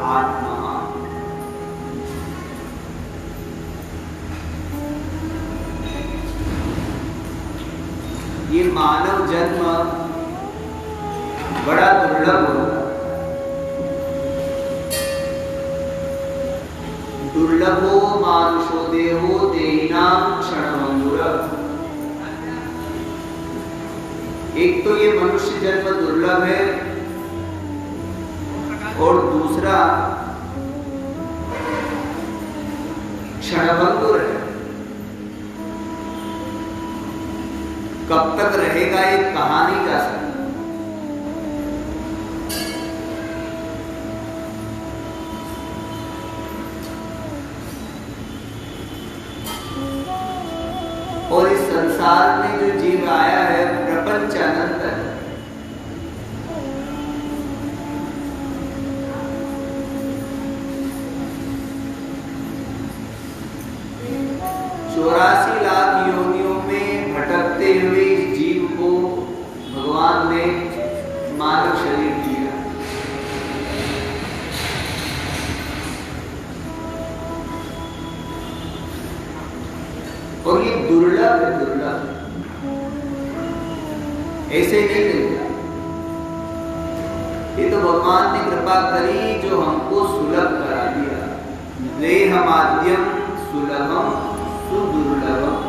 आत्मा। ये मानव जन्म बड़ा दुर्लभ होता है। दुर्लभो मानुषो देहो देहिनां क्षणभंगुर। एक तो ये मनुष्य जन्म दुर्लभ है और दूसरा क्षणभंगुर है। कब तक रहेगा ये कहा नहीं जा सकता। और इस संसार में जो जीव आया है प्रपंच अनंत है। चौरासी लाख योनियों में भटकते हुए इस जीव को भगवान ने मानव शरीर दिया। और ये दुर्लभ है, दुर्लभ ऐसे नहीं मिलता। ये तो भगवान ने कृपा करी जो हमको सुलभ करा दिया। देहमाद्यम सुलभम सुदुर्लभम।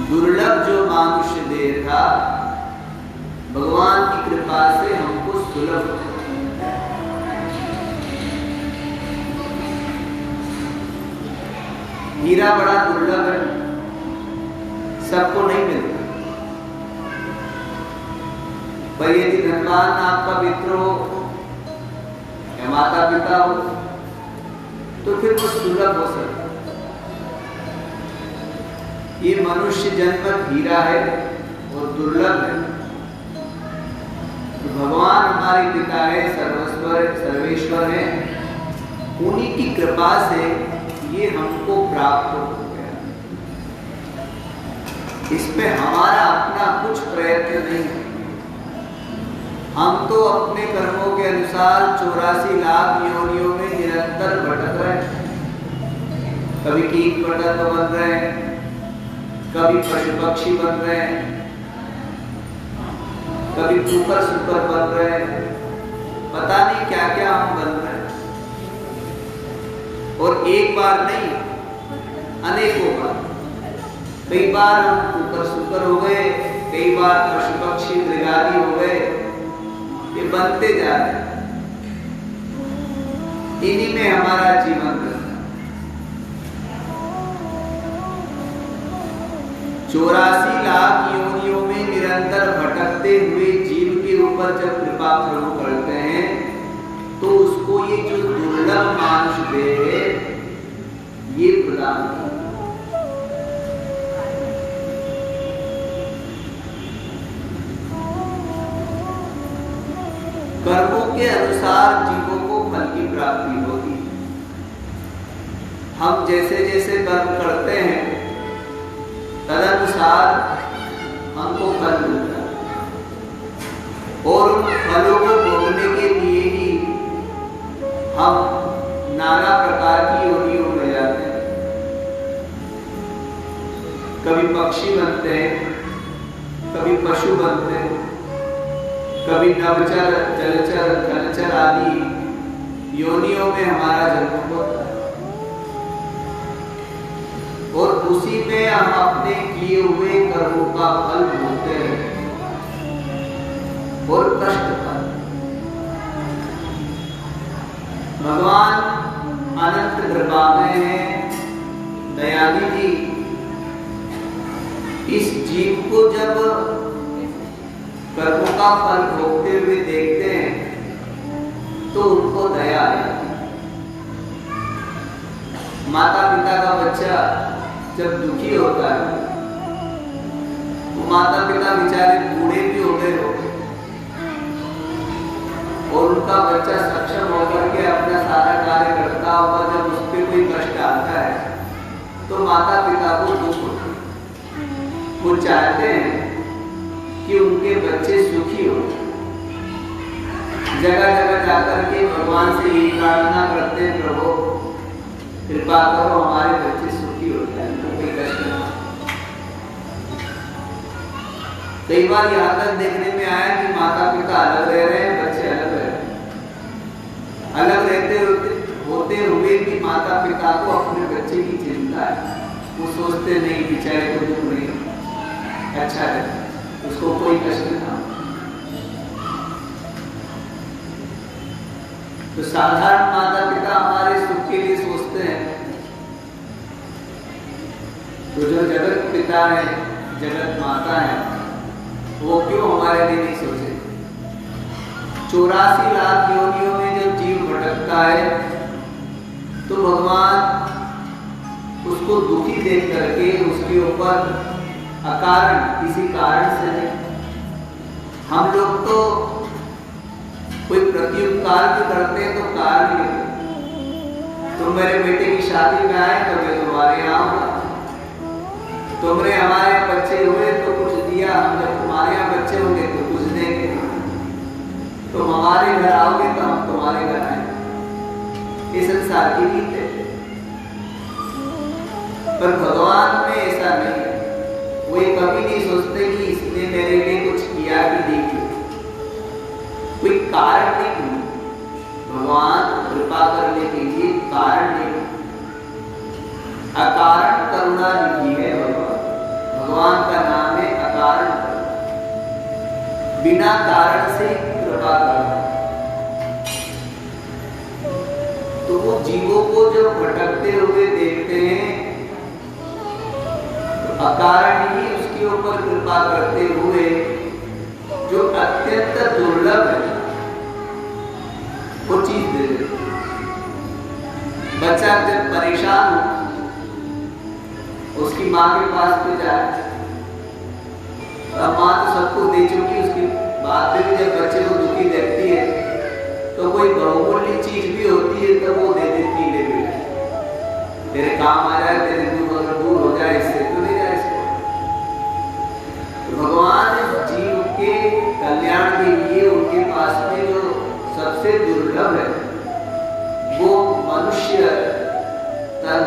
दुर्लभ जो मानुष्य देह था भगवान की कृपा से हमको सुलभ। हीरा बड़ा दुर्लभ है, सबको नहीं मिलता। पर यदि धनवान आपका मित्र हो या माता पिता हो तो फिर वो सुलभ हो सकता। ये मनुष्य जन्म हीरा है और दुर्लभ है। तो भगवान हमारे पिता है, सर्वेश्वर है। उन्हीं की कृपा से ये हमको प्राप्त हो गया। इसमें हमारा अपना कुछ प्रयत्न नहीं है। हम तो अपने कर्मों के अनुसार 84 लाख योनियों में निरंतर भटक रहे हैं। कभी कीट पतंग बन रहे हैं, कभी पशु पक्षी बन रहे हैं, कभी कुकर सुकर बन रहे हैं, पता नहीं क्या क्या हम बन रहे हैं। और एक बार नहीं, अनेकों बार। कई बार हम कुकर सुकर हो गए, कई बार पशु पक्षी मृगादी हो गए। ये बनते जा रहे हैं। इन्हीं में हमारा जीवन 84 लाख योनियों में निरंतर भटकते हुए जीव के ऊपर जब कृपा प्रभु करते हैं तो उसको ये जो दुर्लभ मानुष देह है ये प्रदान करते हैं। कर्मों के अनुसार जीवों को फल की प्राप्ति होती है। हम जैसे जैसे कर्म करते हैं तदनुसार हमको फल मिलता है। और उन फलों को भोगने के लिए ही हम नाना प्रकार की योनियों में जाते हैं। कभी पक्षी बनते हैं, कभी पशु बनते हैं, कभी नवचर, जलचर, थलचर आदि योनियों में हमारा जन्म होता है। और उसी में हम अपने किए हुए कर्मों का फल भोगते हैं और कष्ट पाते। भगवान अनंत कृपामय हैं, दयानिधि। इस जीव को जब कर्मों का फल भोगते हुए देखते हैं तो उनको दया आती है। माता पिता का बच्चा जब दुखी होता है तो माता पिता बेचारे बूढ़े भी हो गए होते और उनका बच्चा सक्षम होकर के अपना सारा कार्य करता होगा। जब उस पर कोई कष्ट आता है तो माता पिता को दुख होता है। वो चाहते हैं कि उनके बच्चे सुखी हो। जगह जगह जाकर के भगवान से यही प्रार्थना करते हैं, प्रभु कृपा करो हमारे बच्चे सुखी हो जाए, उनको कोई कष्ट ना। कई बार यहाँ तक देखने में आया कि माता पिता अलग रह रहे हैं, बच्चे अलग रह रहे हैं। अलग रहते होते हुए भी माता पिता को अपने बच्चे की चिंता है। वो सोचते नहीं बेचारे को दुख नहीं, अच्छा है, उसको कोई कष्ट ना। तो साधारण माता पिता हमारे सुख के लिए सोचते हैं, तो जो जगत पिता है, जगत माता है, वो क्यों हमारे लिए नहीं सोचे? 84 लाख योनियों में जब जीव भटकता है तो भगवान उसको दुखी देख करके उसके ऊपर अकारण किसी कारण से नहीं। हम लोग तो कोई प्रत्युपकार भी करते हैं तो कारण नहीं। तुम मेरे बेटे की शादी में आए तो मैं तुम्हारे यहाँ आऊंगा, तुमने हमारे बच्चे हुए तो कुछ दिया, हम जब तुम्हारे यहाँ बच्चे होंगे तो कुछ देंगे, तुम हमारे घर आओगे तो हम तुम्हारे घर आएंगे। ये संसार की रीत है। पर भगवान में ऐसा नहीं है। वो ये कभी नहीं सोचते कि इसने मेरे लिए कुछ किया कि नहीं किया, कोई कारण नहीं। भगवान कृपा करने के लिए कारण नहीं, अकारण करुणा निधि है भगवान। भगवान का नाम है अकारण, बिना कारण से कृपा करना। तो वो जीवों को जब भटकते हुए देखते हैं तो अकारण ही उसके ऊपर कृपा करते हुए, जो अत्यंत दुर्लभ है, वो चीज दे देते। बच्चा जब परेशान हो उसकी माँ के पास पे जाए, अब माँ तो सबको दे चुकी, उसके बाद में भी जब बच्चे को दुखी देखती है तो कोई बहुमूल्य चीज भी होती है तो वो दे देती है, ले तेरे काम आ जाए, तेरे दुख अगर दूर हो जाए इससे तो ले जाए इसको। तो भगवान जीव के कल्याण के लिए उनके पास में जो सबसे दुर्लभ है वो मनुष्य तन,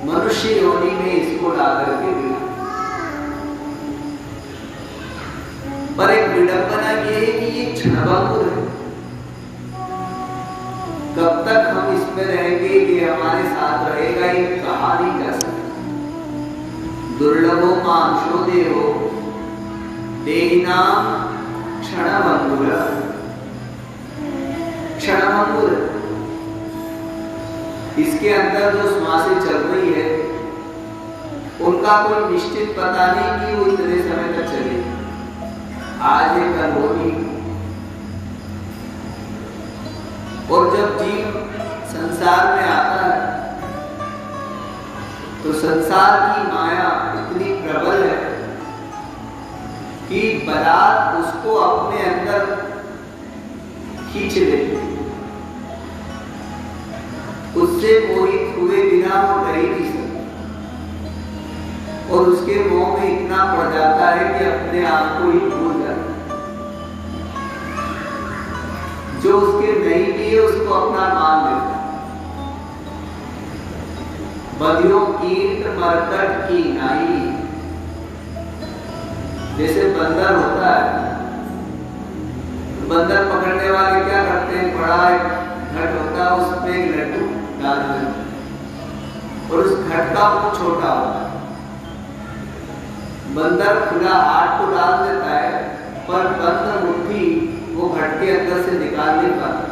मनुष्य योनि में इसको ला करके मिला। पर एक विडंबना ये है कि ये क्षणभंगुर है। कब तक हम इसमें रहेंगे, ये हमारे साथ रहेगा, ये कहा नहीं जा सकता। दुर्लभो मानुषो देहो देहिनाम क्षणभंगुर, क्षणभंगुर। इसके अंदर जो श्वासें चल रही है उनका कोई निश्चित पता नहीं कि वो इतने समय तक चलेगी, आज है कल होगी। और जब जीव संसार में आता है तो संसार की माया इतनी प्रबल है कि बारात उसको अपने अंदर खींच लेती, उससे मोहित हुए बिना वो रह नहीं सकता, और उसके मोह में इतना पड़ जाता है कि अपने आप को ही भूल जाता है। जो उसके नहीं भी उसको अपना मान लेता। बदियों कीट मरकट की नाई, जैसे बंदर होता है, बंदर पकड़ने वाले क्या करते हैं, बड़ा एक घट होता है उसमें एक लड्डू डाल देते और उस घट का मुंह छोटा होता है। बंदर खुला हाथ तो डाल देता है पर बंद मुट्ठी वो घट के अंदर से निकाल नहीं पाता,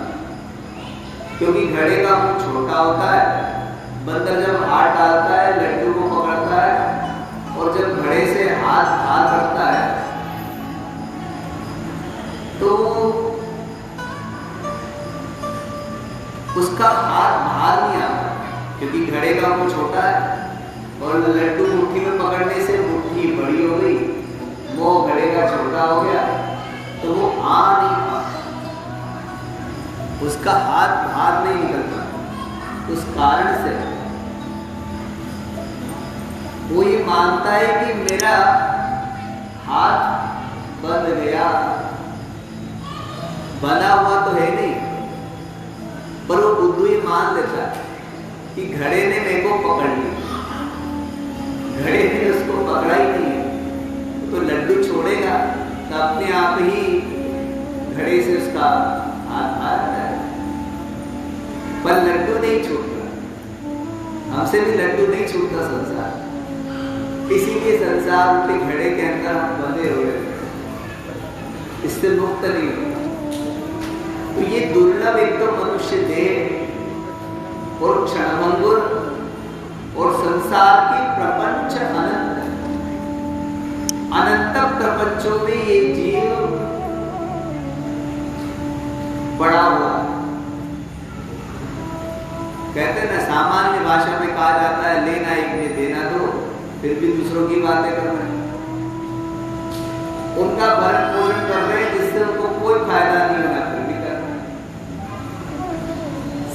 क्योंकि घड़े का मुंह छोटा होता है। बंदर जब हाथ डालता है लड्डू को पकड़ता है और जब घड़े से हाथ बाहर करता है तो उसका हाथ बाहर नहीं आता, क्योंकि घड़े का मुंह छोटा है और लड्डू मुट्ठी में पकड़ने से मुट्ठी बड़ी हो गई, मुंह घड़े का छोटा हो गया, तो वो आ नहीं पाता, उसका हाथ बाहर नहीं निकलता। उस कारण से वो ये मानता है कि मेरा हाथ बंध गया, बना हुआ तो है नहीं, पर वो बुद्धू ये मान लेता है कि घड़े ने मेरे को पकड़ लिया, घड़े ने उसको पकड़ा ही नहीं है, तो लड्डू छोड़ेगा तो अपने आप ही घड़े से उसका हाथ आ जाता है। पर लड्डू नहीं छूटता, हमसे भी लड्डू नहीं छूटता संसार, इसीलिए संसार के घड़े के अंदर हम बंधे हुए, इससे मुक्त नहीं होता। तो ये दुर्लभ एक तो मनुष्य देह और क्षणभंगुर और संसार के प्रपंच अनंत, अनंत प्रपंचों में ये जीव पड़ा हुआ। कहते हैं ना, सामान्य भाषा में कहा जाता है लेना एक ने देना दो, फिर भी दूसरों की बातें कर रहे हैं, उनका भरण पोषण कर रहे हैं जिससे उनको कोई फायदा नहीं होना, फिर भी कर रहे हैं।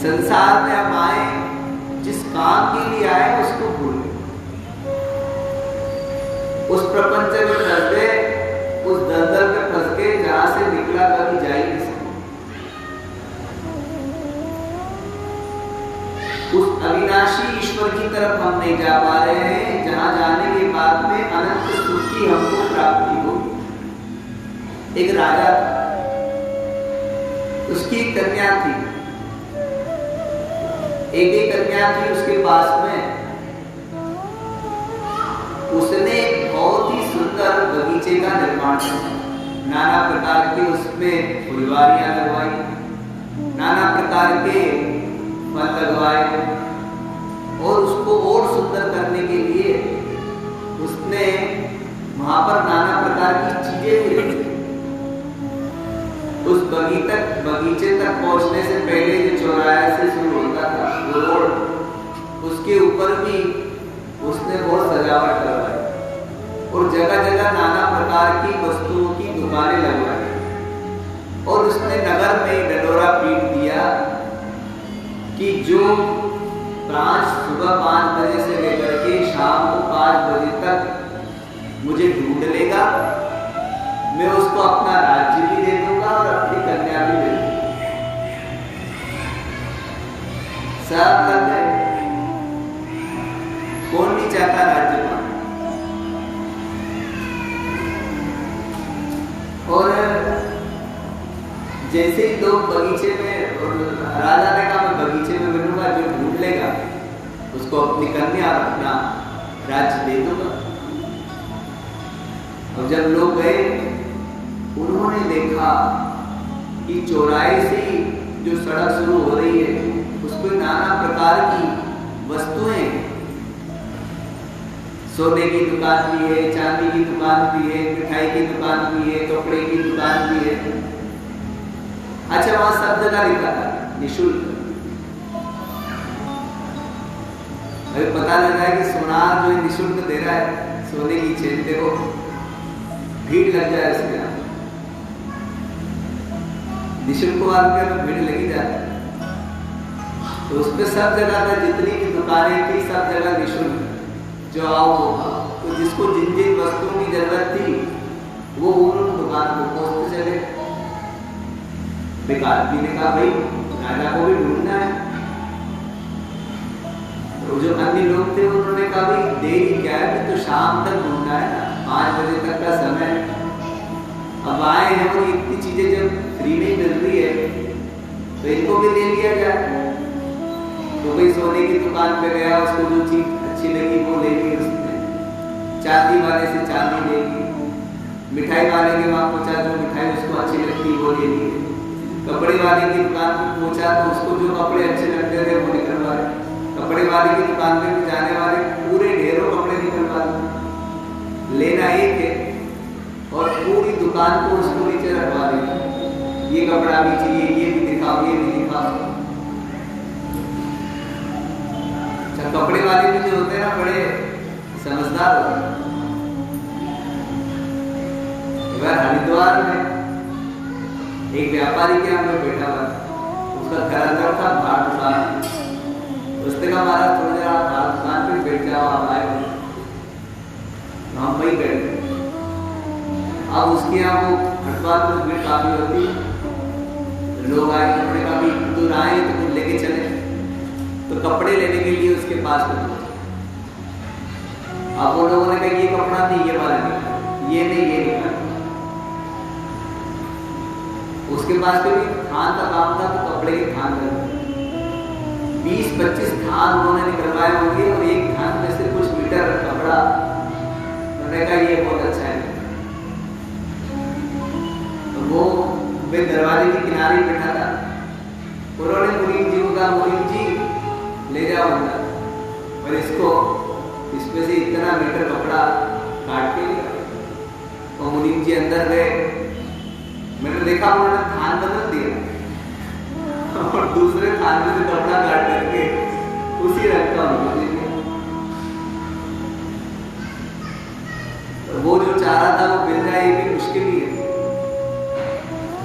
संसार में हम आए, जिस काम के लिए आए उसको भूल गए, उस प्रपंच में फंस गए, उस दलदल में फंस गए जहां से निकला कभी जा ही नहीं सकता। उस अविनाशी ईश्वर की तरफ हम नहीं जा पा रहे हैं, जहां जाने के बाद में अनंत सुख की हमको प्राप्ति हो। एक राजा था, उसकी एक कन्या थी, एक कन्या थी उसके पास में। उसने एक बहुत ही सुंदर बगीचे का निर्माण किया, नाना प्रकार के उसमें फुलवारियां लगवाई, नाना प्रकार के फल लगवाए, और उसको और सुंदर करने के लिए उसने वहां पर नाना प्रकार की चीजें भी रखी। उस बगीचे तक पहुंचने से पहले जो चौराहे से शुरू होता था वो रोड, उसके ऊपर भी उसने बहुत सजावट करवाई और जगह जगह नाना प्रकार की वस्तुओं की दुकानें लगवाई। और उसने नगर में डंडोरा पीट दिया कि जो सुबह 5 बजे से लेकर के शाम को 5 बजे तक मुझे ढूंढ लेगा, मैं उसको अपना राज्य भी दे दूंगा और अपनी कन्या भी दे दूंगा। सब कर गए, कौन नहीं चाहता राज्य पाना। और जैसे ही लोग बगीचे में, और राजा ने कहा मैं बगीचे में मिलूंगा, जो ढूंढ लेगा उसको अपनी कन्या और अपना राज्य दे दूंगा। और जब लोग गए, उन्होंने देखा कि चौराहे से जो सड़क शुरू हो रही है उस पर नाना प्रकार की वस्तुएं, सोने की दुकान भी है, चांदी की दुकान भी है, मिठाई की दुकान भी है, कपड़े की दुकान भी है। अच्छा, वहां सब जगह लिखा था निःशुल्क। अभी पता लगा है कि सोनार जो निःशुल्क दे रहा है, सोने की चेन, देखो भीड़ लग जाए उसमें, निःशुल्क वाले में भीड़ लगी जाती है। तो उस पर सब जगह पर जितनी भी दुकानें थी सब जगह निःशुल्क, जो आओ वो खाओ। तो जिसको जिन जिन वस्तुओं की जरूरत थी वो उन दुकान को पहुंचते चले। बेकार भी ने कहा भाई राजा को भी ढूंढना है। तो जो अन्य लोग थे उन्होंने कहा भाई देरी क्या है, तो शाम तक ढूंढना है ना, 5 बजे तक का समय। अब आए हैं और इतनी चीजें जब फ्री नहीं मिल रही है तो इनको भी ले लिया जाए। तो भाई सोने की दुकान पे गया, उसको जो चीज अच्छी लगी वो ले ली उसने, चांदी वाले से चांदी ले ली, मिठाई वाले के वहां पहुंचा, जो मिठाई उसको अच्छी लगती वो ले ली, कपड़े वाले की दुकान पे पहुंचा तो उसको जो कपड़े अच्छे लगते थे वो निकलवाए, कपड़े वाले की दुकान पे जाने वाले पूरे ढेरों कपड़े निकलवा। लेना एक है और पूरी दुकान को उसको नीचे रखवा देना, ये कपड़ा भी चाहिए, ये भी दिखाओ, ये भी दिखाओ। अच्छा, कपड़े वाले भी जो होते हैं ना बड़े समझदार होते हैं। एक बार हरिद्वार में एक व्यापारी के यहाँ पे बैठा हुआ था, उसका घर अंदर था, बाहर दुकान। उसने कहा महाराज थोड़ी देर आप बाहर दुकान पे बैठ जाओ, आप आए हो। हम वही बैठ गए। अब उसके यहाँ वो हरिद्वार में भीड़ काफी होती है, लोग आए, उन्होंने कहा भी दूर आए तो कुछ लेके चले, तो कपड़े लेने के लिए उसके पास पहुंचे। अब वो लोगों ने कहा ये कपड़ा नहीं, ये वाला नहीं, ये नहीं, ये नहीं। उसके पास कोई थान का काम था तो कपड़े के थान कर 20-25 थान उन्होंने निकलवाए होंगे और एक थान में से कुछ मीटर कपड़ा। उन्होंने कहा ये बहुत अच्छा है। तो वो वे दरवाजे के किनारे बैठा था। उन्होंने मुनीम जी को कहा मुनीम जी ले जाओ अंदर और इसमें से इतना मीटर कपड़ा काट के लिया। और मुनीम जी अंदर गए। मैंने देखा उन्होंने थान बदल दिया और दूसरे थान में से कपड़ा काट करके उसी रंग का उनको दे दिया। तो वो जो चाह रहा था वो मिल जाए ये भी मुश्किल ही है।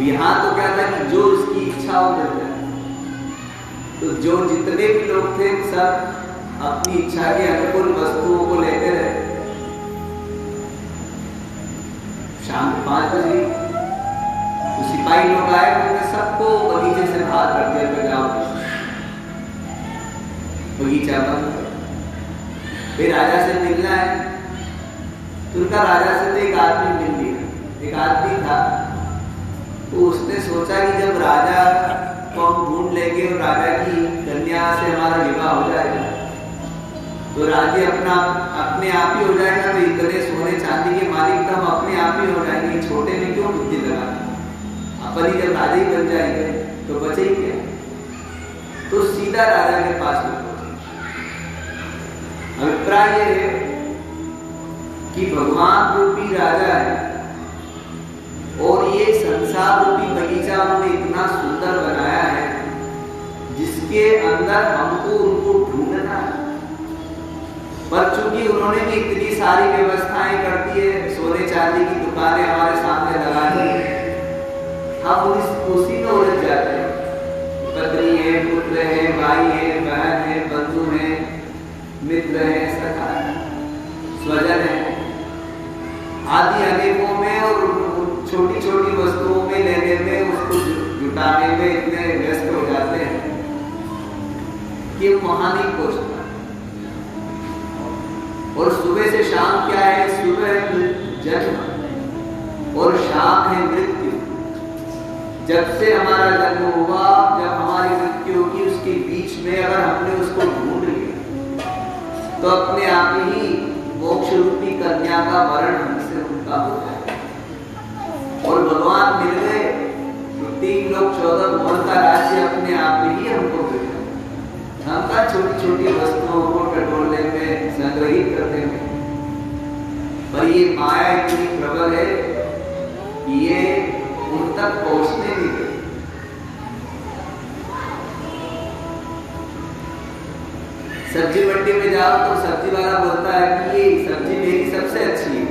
यहाँ तो क्या था कि जो उसकी इच्छा हो मिल जाए। तो जो जितने भी लोग थे सब अपनी इच्छा के अनुकूल वस्तुओं को लेते रहे। शाम 5 बजे तो सिपाही लोग आए, उन्होंने सबको बगीचे से बाहर कर दिया। जाओ बगीचा बंद। फिर राजा से मिलना है तो उनका राजा से तो एक आदमी मिल लिया। एक आदमी था तो उसने सोचा कि जब राजा को हम ढूंढ लेंगे और राजा की कन्या से हमारा विवाह हो जाएगा तो राज्य अपने आप ही हो जाएगा। तो इतने सोने चांदी के मालिक तो हम अपने आप ही हो जाएंगे। छोटे में क्यों बुद्धि लगाना, अपन ही जब राजा ही बन जाएंगे तो बचे ही क्या। तो सीधा राजा के पास में अभिप्राय ये है कि भगवान रूपी राजा है और ये संसार रूपी बगीचा उन्होंने इतना सुंदर बनाया है जिसके अंदर हमको उनको ढूंढना है। पर चूंकि उन्होंने भी इतनी सारी व्यवस्थाएं कर दी है, सोने चांदी की दुकानें हमारे सामने लगा दी, हम उसी में उलझ जाते हैं। पत्नी है, पुत्र है, भाई है, बहन है, बंधु है, मित्र है, सखा है, स्वजन है, आदि अनेकों में और छोटी छोटी वस्तुओं में लेने में, उसको जुटाने में इतने व्यस्त हो जाते हैं कि वहां नहीं पहुंचता। और सुबह से शाम क्या है, सुबह है जन्म और शाम है मृत्यु। जब से हमारा जन्म हुआ, जब हमारी मृत्यु होगी, उसके बीच में अगर हमने उसको ढूंढ लिया तो अपने आप ही मोक्ष रूपी कन्या का वरण हमसे उनका हो जाएगा। और भगवान मिल गए तो 3 लोग 14 भुवन का राज्य अपने आप ही हमको मिल गया। हमका छोटी छोटी वस्तुओं को टटोलने में, संग्रहित करने में। पर ये माया इतनी प्रबल है कि ये उन तक पहुंचने नहीं देती। सब्जी मंडी में जाओ तो सब्जी वाला बोलता है कि ये सब्जी मेरी सबसे अच्छी है,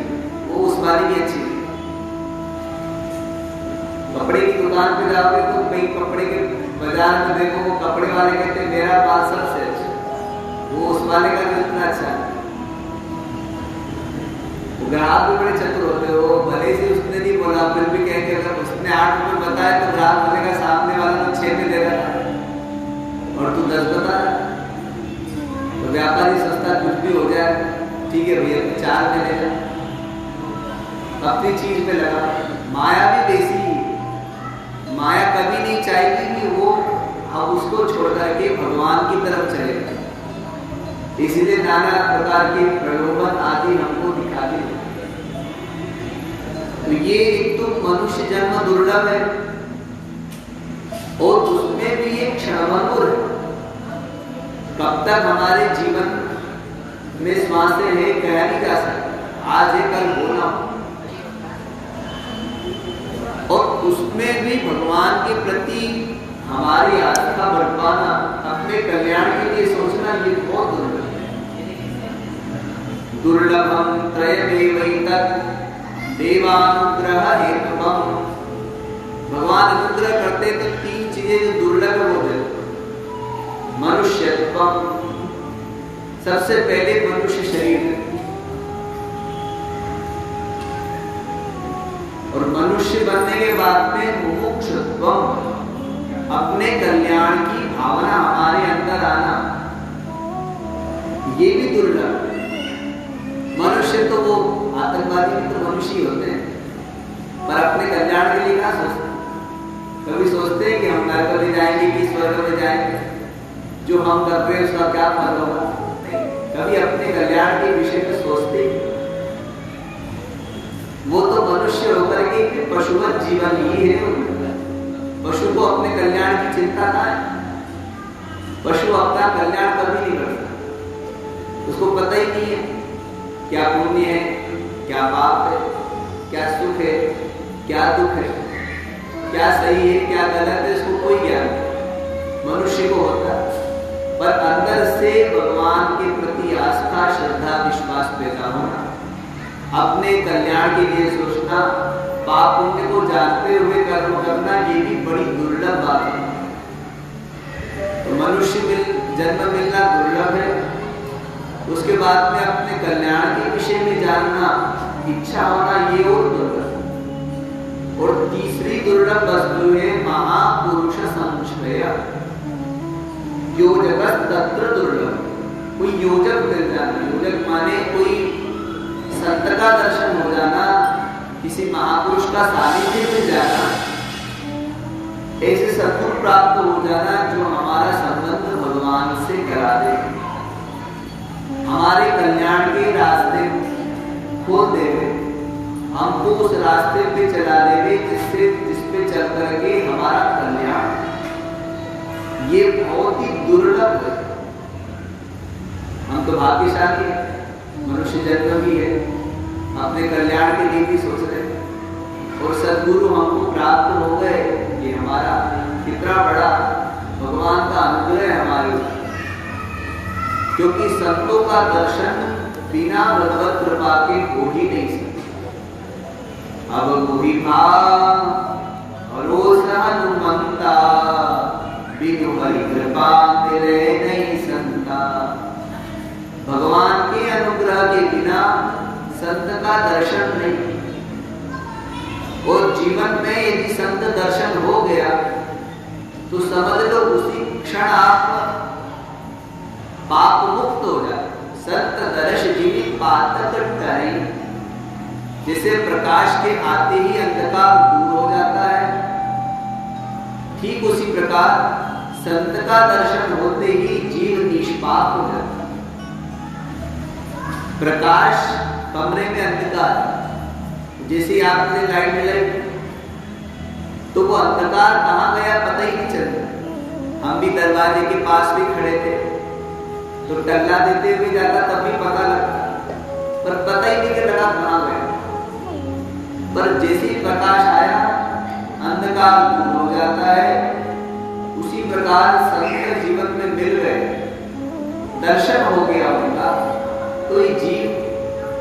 वो उस वाली भी अच्छी है। कपड़े की दुकान पे जाओगे तो कई कपड़े के बाजार में देखो, वो कपड़े वाले कहते हैं मेरा बाल सबसे अच्छा, वो उस वाले का भी इतना अच्छा है। ग्राहक भी बड़े चतुर होते हो, भले से उसने नहीं बोला फिर भी कहेंगे अगर उसने 8 रुपए बताया तो ग्राहक बोलेगा सामने वाला तो 6 में दे रहा था और तू 10 बता रहा। तो व्यापारी सस्ता कुछ भी हो जाए, ठीक है भैया 4 में ले जा, अपनी चीज में लगा। माया भी वैसी ही, माया कभी नहीं चाहेगी कि वो अब उसको छोड़ करके भगवान की तरफ चले। इसलिए नाना प्रकार के प्रलोभन आदि हमको दिखाते हैं। तो ये एक तो मनुष्य जन्म दुर्लभ है और उसमें भी एक क्षणभंगुर है। कब तक हमारे जीवन में श्वासें हैं कह नहीं जा सकता, आज है कल होना। और उसमें भी भगवान के प्रति हमारी आस्था बढ़ पाना, अपने कल्याण के लिए सोचना, ये बहुत दुर्लभ है। दुर्लभम त्रयमेवैतत् देवानुग्रह हेतुकम्। भगवान अनुग्रह करते तो 3 चीजें जो दुर्लभ हो गए। मनुष्यत्वम, सबसे पहले मनुष्य शरीर, और मनुष्य बनने के बाद में मुमुक्षुत्वम, अपने कल्याण की भावना हमारे अंदर आना ये भी दुर्लभ है। मनुष्य तो वो आतंकवादी भी तो मनुष्य ही होते हैं, पर अपने कल्याण के लिए क्या सोचते हैं? कभी सोचते हैं कि हम नरक में जाएंगे कि स्वर्ग में जाएंगे, जो हम कर रहे हैं उसका क्या फल होगा? नहीं, कभी अपने कल्याण के विषय में सोचते ही। वो तो मनुष्य होकर के पशुवत जीवन ही है। पशु को अपने कल्याण की चिंता ना है। पशु अपना कल्याण कभी नहीं करता, उसको पता ही नहीं है क्या पुण्य है, क्या पाप है, क्या सुख है, क्या दुख है, क्या सही है, क्या गलत है, उसको कोई ज्ञान नहीं। मनुष्य को होता है, पर अंदर से भगवान के प्रति आस्था, श्रद्धा, विश्वास पैदा होना, अपने कल्याण के लिए सोचना, पाप पुण्य को जानते हुए कर्म करना, ये भी बड़ी दुर्लभ बात है। तो मनुष्य जन्म मिलना दुर्लभ है, उसके बाद में अपने कल्याण के विषय में जानना, इच्छा होना, ये और दुर्लभ। और तीसरी दुर्लभ वस्तु है महापुरुष संश्रय, योजक तत्र दुर्लभ। कोई योजक मिल जाना, योजक माने कोई संत का दर्शन हो जाना, किसी महापुरुष का सानिध्य मिल जाना, ऐसे सद्गुण प्राप्त हो जाना जो हमारा संबंध भगवान से करा दे, हमारे कल्याण के रास्ते खोल देवे, हमको उस रास्ते पे चला देवे जिस पे चल करके हमारा कल्याण। ये बहुत ही दुर्लभ है। हम तो भाग्यशाली हैं, मनुष्य जन्म भी है, अपने कल्याण के लिए भी सोच रहे हैं, और सद्गुरु हमको प्राप्त हो गए। ये हमारा कितना बड़ा भगवान का अनुग्रह है हमारे ऊपर, क्योंकि संतों का दर्शन बिना भगवत कृपा के हो ही नहीं सकता। अब वही भाव भरोसा हनुमंता, बिनु हरि कृपा मिले नहीं संता। भगवान के अनुग्रह के बिना संत का दर्शन नहीं। और जीवन में यदि संत दर्शन हो गया तो समझ लो उसी क्षण आप पाप मुक्त हो जाए। संत दर्श जीवित पातक टरे, जिसे प्रकाश के आते ही अंधकार दूर हो जाता है, ठीक उसी प्रकार संत का दर्शन होते ही जीव निष्पाप हो जाता है। प्रकाश कमरे में अंधकार, जैसे आपने लाइट जलाई तो वो अंधकार कहाँ गया पता ही नहीं चलता। हम भी दरवाजे के पास भी खड़े थे तो टल्ला देते हुए जाता, तब भी पता लगता, पर पता ही नहीं लगा कहाँ गया। पर जैसे ही प्रकाश आया अंधकार दूर हो जाता है। उसी प्रकार संत जीवन में मिल गए, दर्शन हो गया उनका, तो ये जीव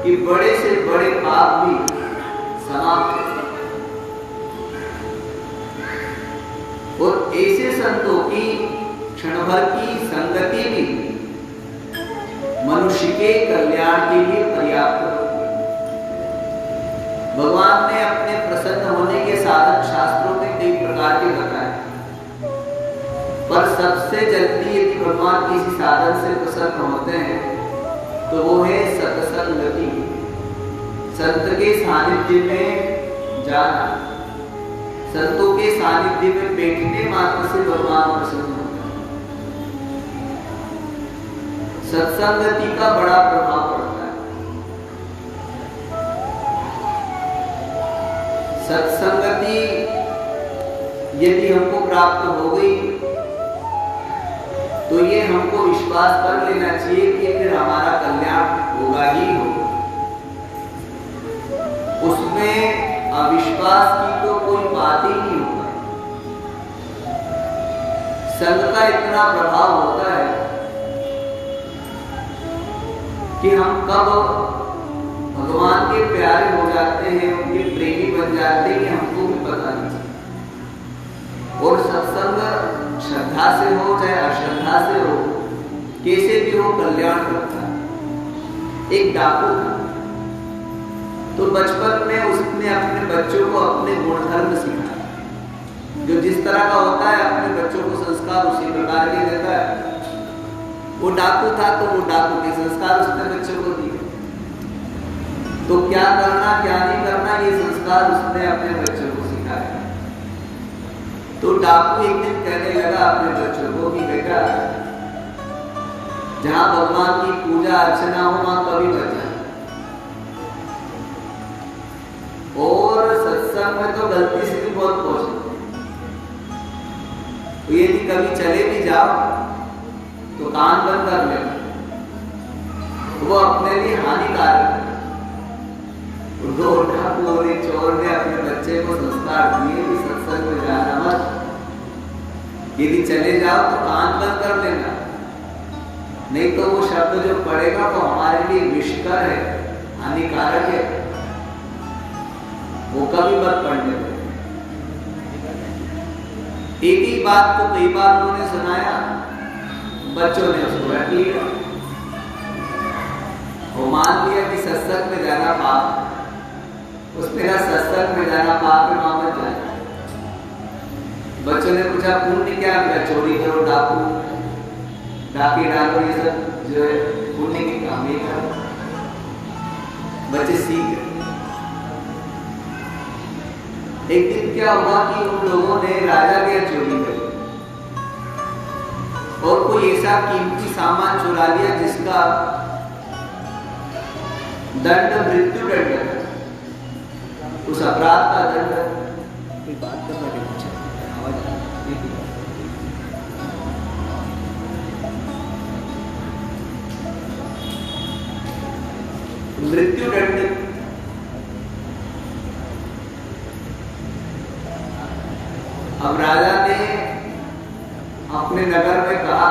के बड़े से बड़े पाप भी समाप्त। और ऐसे संतों की क्षण भर की संगति भी मनुष्य के कल्याण के लिए पर्याप्त। भगवान ने अपने प्रसन्न होने के साधन शास्त्रों में कई प्रकार के बताए, पर सबसे जल्दी यदि भगवान किसी साधन से प्रसन्न होते हैं तो वो है सत्संगति, संत के सानिध्य में जाना। संतों के सानिध्य में बैठने मात्र से भगवान प्रसन्न होते हैं। सत्संगति का बड़ा प्रभाव पड़ता है। सत्संगति यदि हमको प्राप्त हो गई तो ये हमको विश्वास कर लेना चाहिए कि फिर हमारा कल्याण होगा ही होगा। उसमें अविश्वास की तो कोई बात ही नहीं होगा। संग का इतना प्रभाव होता है कि हम कब भगवान के प्यारे हो जाते हैं, उनके प्रेमी बन जाते हैं, हमको भी पता नहीं चलता। और सत्संग श्रद्धा से हो चाहे अश्रद्धा से हो, कैसे भी हो कल्याण करता है। एक डाकू था, तो बचपन में उसने अपने बच्चों को अपने गुण धर्म सिखाया। जो जिस तरह का होता है अपने बच्चों को संस्कार उसी प्रकार के देता है। वो डाकू था तो वो डाकू के संस्कार उसने बच्चों को दिए। तो क्या करना क्या नहीं करना ये संस्कार उसने अपने बच्चों को सिखाया। तो डाकू एक दिन कहने लगा अपने बच्चों को कि बेटा जहां भगवान की पूजा अर्चना हो वहां कभी मत जाना, और सत्संग में तो गलती से भी बहुत पहुंचे। तो यदि कभी चले भी जाओ तो कान बंद कर लेना, वो अपने लिए हानिकारक है। दो डाकू और एक चोर ने अपने बच्चे को संस्कार दिए कि सत्संग में जाना मत, यदि चले जाओ तो कान बंद कर लेना, नहीं तो वो शब्द जो पड़ेगा वो हमारे लिए विषकर है, हानिकारक है, वो कभी मत पढ़ने दो। एक ही बात को कई बार उन्होंने सुनाया, बच्चों ने उसको रख लिया, वो मान लिया कि सत्संग में जाना पाप। उसने कहा सत्संग में जाना पाप है, वहां मत जाना। बच्चों ने पूछा पुण्य क्या है? चोरी करो, डाके डालो, ये सब जो है पुण्य के काम ही करो। बच्चे सीख गए। एक दिन क्या हुआ कि उन लोगों ने राजा के चोरी करी और कोई ऐसा कीमती सामान चुरा लिया जिसका दंड मृत्यु दंड है। उस अपराध का दंड कोई बात कर रहा है, आवाज आ रही है। मृत्यु दंड। अब राजा ने अपने नगर में कहा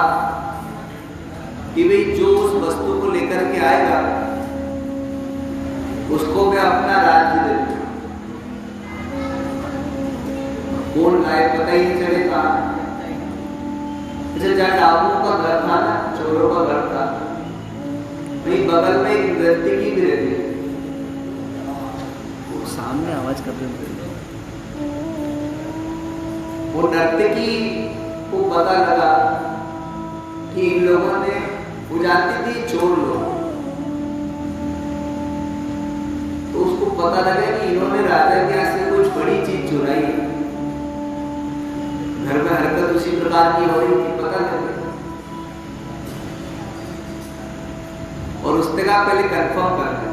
कि भाई जो उस वस्तु को लेकर के आएगा उसको मैं अपना राज्य दे दूंगा। कौन लाए पता ही नहीं चलेगा। जहाँ डाकुओं का घर था ना, चोरों का घर था, वही बगल में एक नर्तकी भी रहती है। वो सामने आवाज कर रहे थे। वो नर्तकी को पता लगा कि इन लोगों ने, वो जानती थी चोर लोग, तो उसको पता लगा कि इन्होंने राजा के यहाँ से कुछ बड़ी चीज चुराई है। घर में हरकत उसी प्रकार की हो रही थी, पता लगा। और उसने कहा पहले कंफर्म करना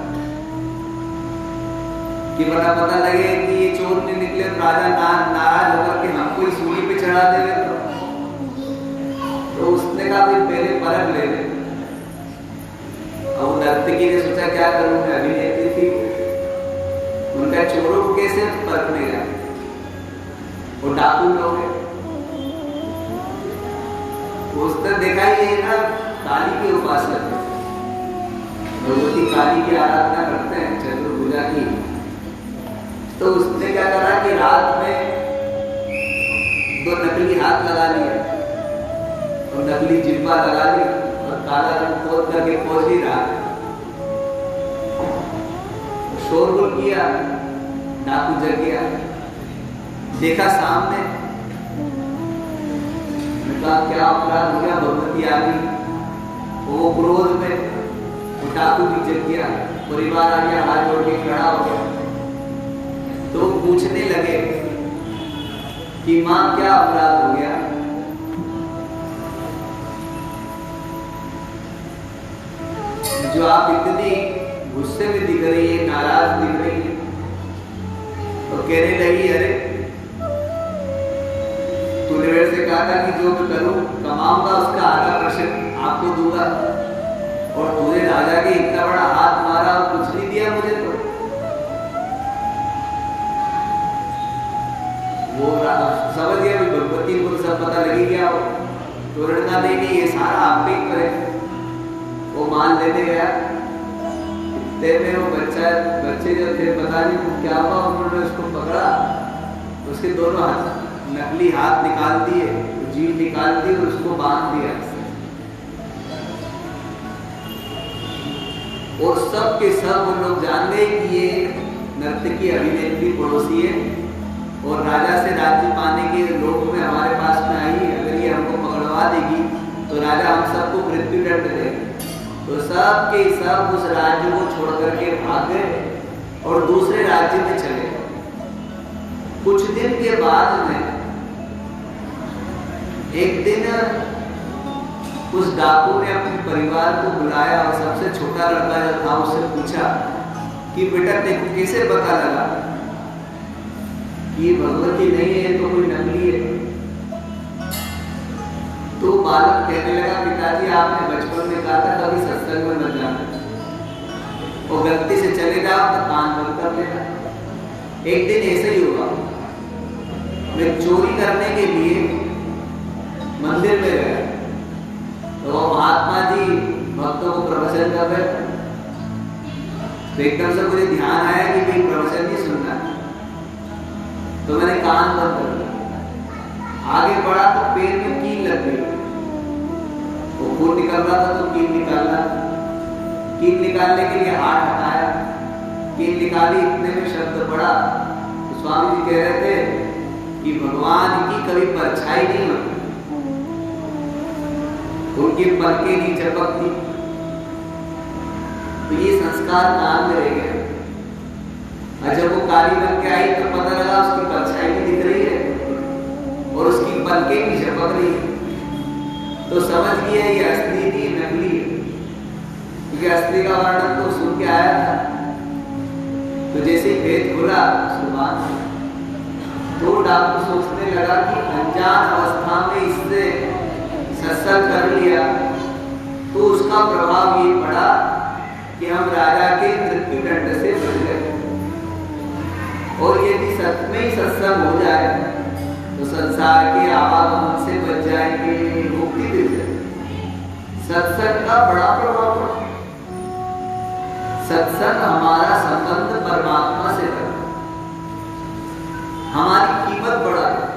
कि वरना पता लगे कि ये चोर नहीं निकले तो राजा नाराज होकर के हमको ही सूली पे चढ़ा देवे। तो उसने कहा फिर पहले परख ले ले। अब नर्तकी ने सोचा क्या करूं, मैं अभिनेत्री थी, उनका चोरों को कैसे परखने जाए, वो डाकू लोग हैं। उसने देखा ये ना काली के उपासक है, भगवती काली की आराधना करते हैं, चतुर्भुजा की। तो उसने क्या करा कि रात में दो नकली हाथ लगा लिए और नकली जिब्बा लगा लिया और काला रंग पोत करके पहुंच ही रहा। शोरगुल किया, डाकू जग गया, देखा सामने, क्या अपराध हो गया, भगवती आ गई। वो क्रोध में डाकू भी जग गया, परिवार आ गया, हाथ जोड़ के खड़ा हो गया। तो पूछने लगे कि मां क्या अपराध हो गया। जो आप इतनी गुस्से में दिख रही है, नाराज दिख रही है। तो कहने लगी अरे तूने मेरे से कहा था कि जो मैं करूं कमाऊंगा उसका आधा % आपको दूंगा, और तूने राजा के इतना बड़ा हाथ मारा और कुछ नहीं दिया मुझे। तो वो समझ गया भगवती को सब पता लगी गया। तो लड़का नहीं ये सारा आप पे करे। वो मान लेने गया, में वो बच्चे जो थे पता नहीं क्या हुआ, उन्होंने उसको पकड़ा, उसके दोनों हाथ नकली हाथ निकाल दिए, जीभ निकाल दी और उसको बांध दिया। और सब के सब वो लोग जान गए कि ये नर्तकी अभिनेत्री पड़ोसी है और राजा से राज्य पाने के लोभ में हमारे पास में आई, अगर ये हमको पकड़वा देगी तो राजा हम सबको मृत्यु दंड देगा। तो सब के सब उस राज्य को छोड़ करके भाग गए और दूसरे राज्य में चले गए। कुछ दिन के बाद में एक दिन उस डाकू ने अपने परिवार को बुलाया और सबसे छोटा लड़का जो था उससे पूछा कि बेटा तेको कैसे पता लगा कि भगवती नहीं है, तो कोई नकली है? तो बालक कहने लगा, पिताजी आपने बचपन में कहा था कभी सत्संग में मत जाना और गलती से चले जाओ तो कान बंद कर लेना। एक दिन ऐसे ही हुआ, मैं चोरी करने के लिए मंदिर में गया तो वो महात्मा जी भक्तों को प्रवचन कर रहे थे। तो एकदम से मुझे ध्यान आया कि भाई प्रवचन नहीं सुनना, तो मैंने कान बंद कर दिया। आगे बढ़ा तो पैर में कील लग गई, वो खून निकल रहा था तो कील निकालना, कील निकालने के लिए हाथ हटाया, कील निकाली, इतने में शब्द पड़ा तो स्वामी जी कह रहे थे कि भगवान की कभी परछाई नहीं होती, उनकी पलकें नहीं झपकती। तो ये संस्कार कान में रह गया। और जब वो काली बन के आई तो पता लगा उसकी परछाई भी दिख रही है और उसकी पलकें भी झपक रही है। तो समझ गया ये असली नहीं नकली है, क्योंकि असली का वर्णन तो सुन के आया था। तो जैसे ही भेद खुला उसके बाद तो डाकू सोचने लगा कि अनजान अवस्था में इससे सत्संग कर लिया तो उसका प्रभाव ये पड़ा कि हम राजा के मृत्यु दंड से बच गए। और यदि सच में ही सत्संग हो जाए तो संसार के आवागमन से बच जाएंगे, मुक्ति मिल जाएगी। सत्संग का बड़ा प्रभाव पड़ा। सत्संग हमारा संबंध परमात्मा से करता है, हमारी कीमत बढ़ाता है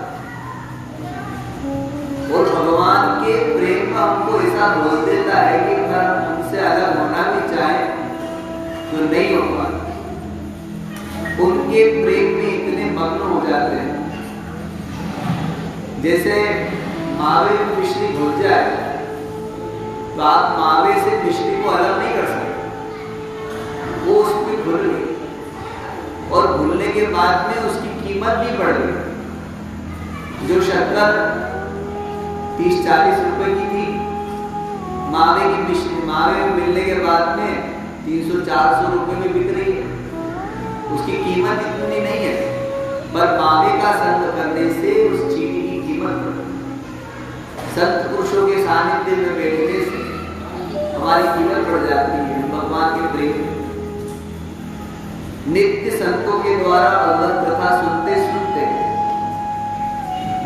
और भगवान के प्रेम का हमको ऐसा बोल देता है कि अगर हम उनसे अलग होना भी चाहे तो नहीं हो पाता। उनके प्रेम में इतने मग्न हो जाते हैं, जैसे मावे में मिश्री घुल जाए तो आप मावे से मिश्री को अलग नहीं कर सकते, वो उसमें घुल गई और घुलने के बाद में उसकी कीमत भी बढ़ गई। जो शक्कर 30-40 रुपए की थी, मावे की मिश्री मावे में मिलने के बाद में 300-400 रुपए में बिक रही है। उसकी कीमत इतनी नहीं है, पर मावे का संग करने से उस चीनी की कीमत बढ़ गई। संत पुरुषों के सानिध्य में बैठने से हमारी कीमत बढ़ जाती है। भगवान के प्रेम नित्य संतों के द्वारा भगवत कथा सुनते सुनते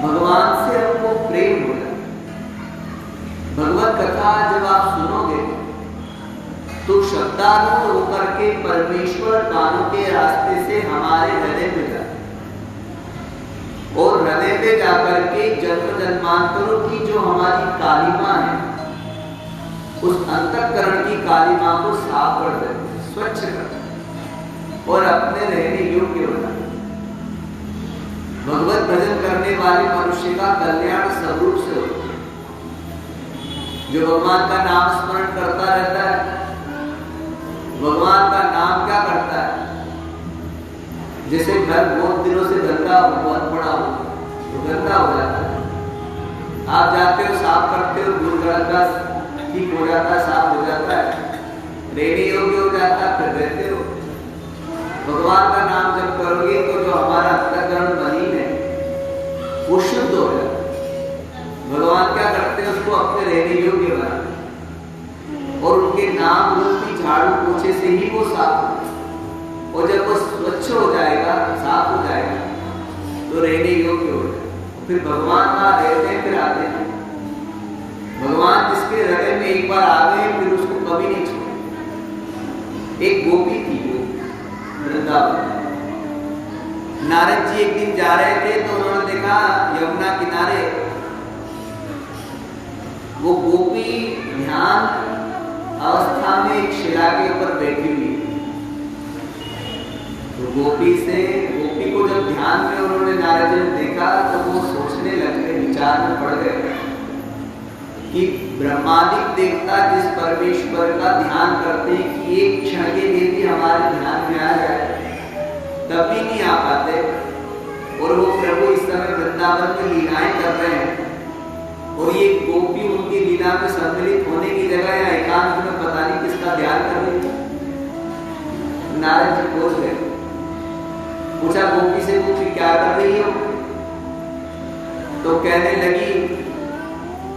भगवान से हमको प्रेम हो जाए। भगवत कथा जब आप सुनोगे तो शब्दारूढ़ होकर के परमेश्वर कानों के रास्ते से हमारे हृदय में जाए और हृदय में जाकर के जन्म जन्मांतरों की जो हमारी कालिमा है उस अंतःकरण की कालिमा को साफ कर देते, स्वच्छ कर देते और अपने रहने योग्य बना। भगवत भजन करने वाले मनुष्य का कल्याण स्वरूप से होता है। जो भगवान का नाम स्मरण करता रहता है, भगवान का नाम क्या करता है? जैसे घर बहुत दिनों से गंदा बहुत बड़ा हो तो गंदा हो जाता है, आप जाते हो साफ करते हो, दूर का ठीक हो जाता है, साफ हो जाता है, रहने योग्य हो जाता है, फिर रहते हो। भगवान का नाम जब करोगे तो जो हमारा अंतःकरण मलिन है वो शुद्ध हो जाता है। भगवान क्या करते हैं? उसको अपने रहने योग्य बनाते और उनके नाम रूपी झाड़ू पोछे से ही वो साफ हो। और जब वो स्वच्छ हो जाएगा, साफ हो जाएगा तो रहने योग्य हो जाएगा। फिर भगवान वहां रहते हैं, फिर आते हैं। भगवान जिसके हृदय में एक बार आ गए फिर उसको कभी नहीं छोड़े। एक गोपी थी वृंदावन, नारद जी एक दिन जा रहे थे तो उन्होंने देखा यमुना किनारे वो गोपी ध्यान अवस्था में एक शिला के ऊपर बैठी हुई। तो गोपी को जब ध्यान में उन्होंने नारद जी ने देखा तो वो सोचने लग गए, विचार में पड़ गए कि ब्रह्मादिक देवता जिस परमेश्वर का ध्यान करते हैं कि एक क्षण के लिए भी हमारे ध्यान में आ जाए, तभी नहीं आ पाते। और वो प्रभु इस समय वृंदावन में लीलाएं कर रहे हैं और ये गोपी उनकी लीला में सम्मिलित होने की जगह या एकांत में पता नहीं किसका ध्यान कर रही है। नारद जी बोल गए, पूछा गोपी से, गोपी क्या कर रही हो? तो कहने लगी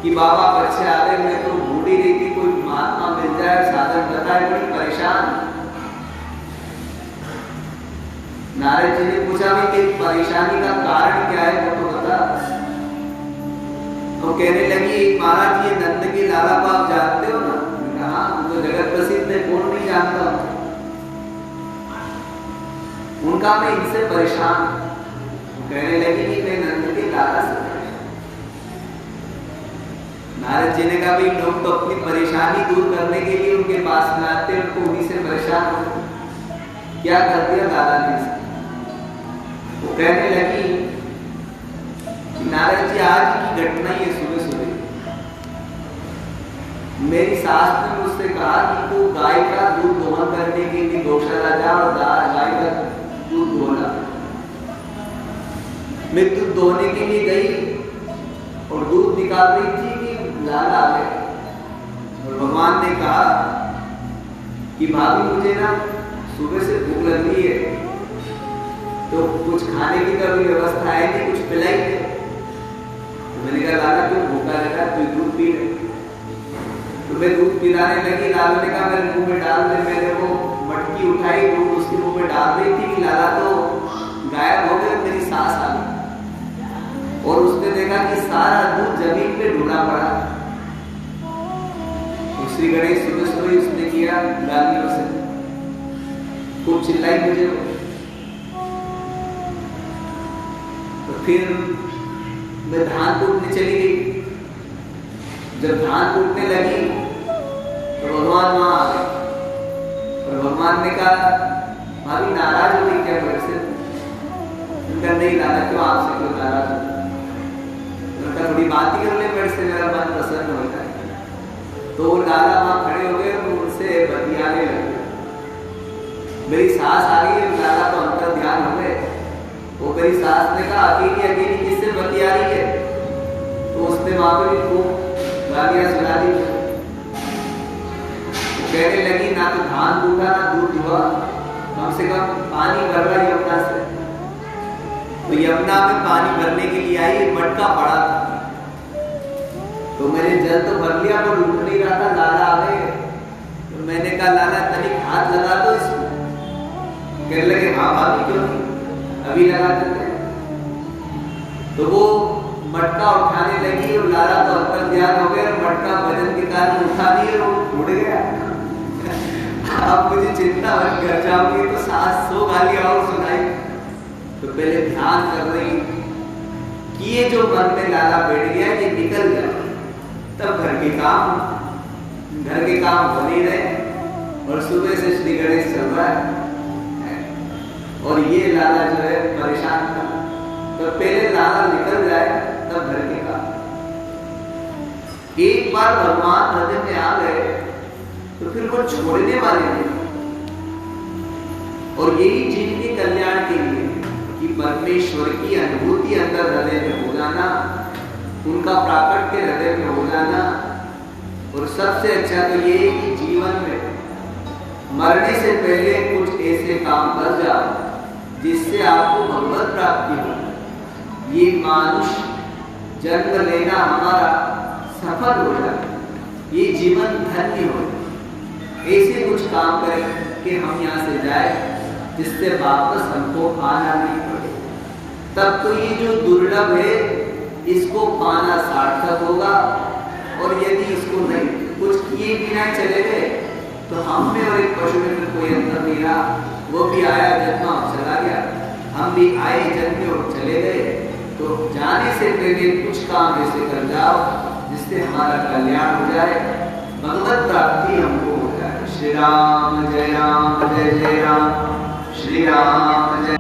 कि बाबा बच्चे आ गए, मैं तो ढूंढ ही रही थी कोई महात्मा मिल जाए, साधन बताए, बड़ी परेशान। नारद जी ने पूछा भी तेरी परेशानी का कारण क्या है, वो तो बता। तो कहने लगी, महाराज ये नंद के लाला को आप जानते हो ना? कहा तो जगत प्रसिद्ध है, कौन नहीं जानता। उनका मैं इनसे परेशान। कहने लगी कि मैं नंद के लाला से। नारद जी ने कहा भाई लोग तो अपनी परेशानी दूर करने के लिए उनके पास में आते, उनको उन्हीं से परेशान हो। क्या कर दिया लाला ने? वो कहने लगी कि नारद जी आज की घटना ही है, सुबह सुबह मेरी सास ने मुझसे कहा कि तू गाय का दूध दोहन करने के लिए गौशाला जा और गाय का दूध दोहना। मैं दूध दोहने के लिए गई और दूध निकाल रही थी कि लाल आ गए और भगवान ने कहा कि भाभी मुझे ना सुबह से भूख लग रही है, तो कुछ खाने की तो व्यवस्था है नहीं, कुछ पिलाई दे। तो मैंने कहा लाला क्यों भूखा लगा, तू दूध पी ले। तो मैं दूध पिलाने लगी, लाला ने कहा मेरे मुंह में डाल दे। मैंने वो मटकी उठाई, दूध उसके मुंह में डाल रही थी कि लाला तो गायब हो गए, मेरी सास आ गई और उसने देखा कि सारा दूध जमीन पे ढूंढा पड़ा। तो श्री गणेश सुबह सुबह उसने किया गालियों से, खूब चिल्लाई मुझे। तो फिर मैं धान कूटने चली गई। जब धान कूटने लगी तो भगवान वहां आ गए और भगवान ने कहा भाभी नाराज हो गई क्या मेरे से? उनका नहीं लाला, क्यों आपसे क्यों नाराज हो? उनका थोड़ी बात ही कर ले मेरे से, मेरा मन प्रसन्न होता है। तो लाला वहां खड़े हो गए और उनसे बतियाने लगे। मेरी सास आ गई, लाला तो अंतर ध्यान हो गए। वो मेरी सास ने कहा अकेली अकेली किससे बतिया रही है? तो उसने वहां पर भी खूब गालियां सुना दी। कहने लगी ना तो धान दूंगा ना दूध हुआ, कम से कम पानी भर रहा यमुना से। तो यमुना में पानी भरने के लिए आई, मटका पड़ा था, तो मैंने जल तो भर लिया पर उठ नहीं रहा था। लाला आ गए तो मैंने कहा लाला तनिक हाथ लगा दो इसको। कहने लगे हाँ भाभी क्यों नहीं, अभी लगा देते। तो वो मटका उठाने लगी और लाला तो अंतर ध्यान हो गया, मटका वजन के कारण उठा दिया और उड़ गया। अब मुझे चिंता बन, घर जाऊंगी तो सास 100 गालियां और सुनाई। तो पहले ध्यान कर रही कि ये जो मन में लाला बैठ गया ये निकल जाए, तब घर के काम हो नहीं रहे और सुबह से श्री गणेश चल रहा है और ये लाला जो है परेशान था। तो पहले लाला निकल जाए तब घर के काम। एक बार भगवान हृदय में आ गए तो फिर वो छोड़ने वाले नहीं। और यही जीव के कल्याण के लिए कि परमेश्वर की अनुभूति अंदर हृदय में हो जाना, उनका प्राकट्य हृदय में हो जाना। और सबसे अच्छा तो ये कि जीवन में मरने से पहले कुछ ऐसे काम कर जाओ जिससे आपको भगवत प्राप्ति हो। ये मानुष जन्म लेना हमारा सफल हो जाए, ये जीवन धन्य हो। ऐसे कुछ काम करें कि हम यहाँ से जाए जिससे वापस हमको आना नहीं पड़े। तब तो ये जो दुर्लभ है इसको पाना सार्थक होगा। और यदि इसको नहीं कुछ किए बिना चले गए तो हम में और एक पशु में कोई अंतर नहीं रहा। वो भी आया जन्मा और चला गया, हम भी आए जन्मे और चले गए। तो जाने से पहले कुछ काम ऐसे कर जाओ जिससे हमारा कल्याण हो जाए, भगवत प्राप्ति हमको हो जाए। श्री राम जय जय राम। श्री राम